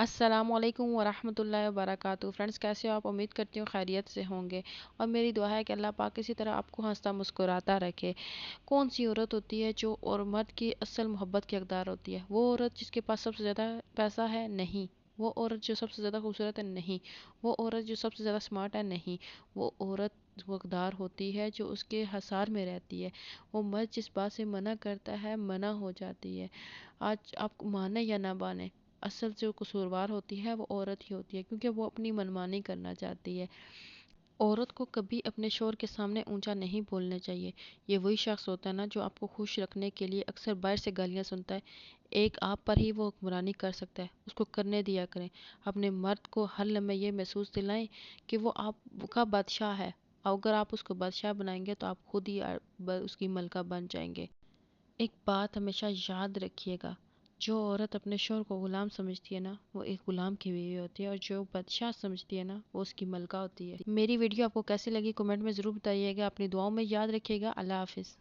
السلام علیکم ورحمۃ اللہ وبرکاتہ۔ فرینڈز، کیسے ہو آپ؟ امید کرتی ہوں خیریت سے ہوں گے، اور میری دعا ہے کہ اللہ پاک اسی طرح آپ کو ہنستا مسکراتا رکھے۔ کون سی عورت ہوتی ہے جو اور مرد کی اصل محبت کی حقدار ہوتی ہے؟ وہ عورت جس کے پاس سب سے زیادہ پیسہ ہے؟ نہیں۔ وہ عورت جو سب سے زیادہ خوبصورت ہے؟ نہیں۔ وہ عورت جو سب سے زیادہ سمارٹ ہے؟ نہیں۔ وہ عورت وہ حقدار ہوتی ہے جو اس کے حصار میں رہتی ہے۔ وہ مرد جس بات سے منع کرتا ہے منع ہو جاتی ہے۔ آج آپ مانے یا نہ مانے، اصل جو قصوروار ہوتی ہے وہ عورت ہی ہوتی ہے، کیونکہ وہ اپنی منمانی کرنا چاہتی ہے۔ عورت کو کبھی اپنے شوہر کے سامنے اونچا نہیں بولنا چاہیے۔ یہ وہی شخص ہوتا ہے نا جو آپ کو خوش رکھنے کے لیے اکثر باہر سے گالیاں سنتا ہے، ایک آپ پر ہی وہ حکمرانی کر سکتا ہے۔ اس کو کرنے دیا کریں۔ اپنے مرد کو ہر لمحے یہ محسوس دلائیں کہ وہ آپ کا بادشاہ ہے۔ اگر آپ اس کو بادشاہ بنائیں گے تو آپ خود ہی اس کی ملکہ بن جائیں گے۔ ایک بات ہمیشہ یاد رکھیے گا، جو عورت اپنے شوہر کو غلام سمجھتی ہے نا، وہ ایک غلام کی بیوی ہوتی ہے، اور جو بادشاہ سمجھتی ہے نا، وہ اس کی ملکہ ہوتی ہے۔ میری ویڈیو آپ کو کیسی لگی کمنٹ میں ضرور بتائیے گا، اپنی دعاؤں میں یاد رکھیے گا۔ اللہ حافظ۔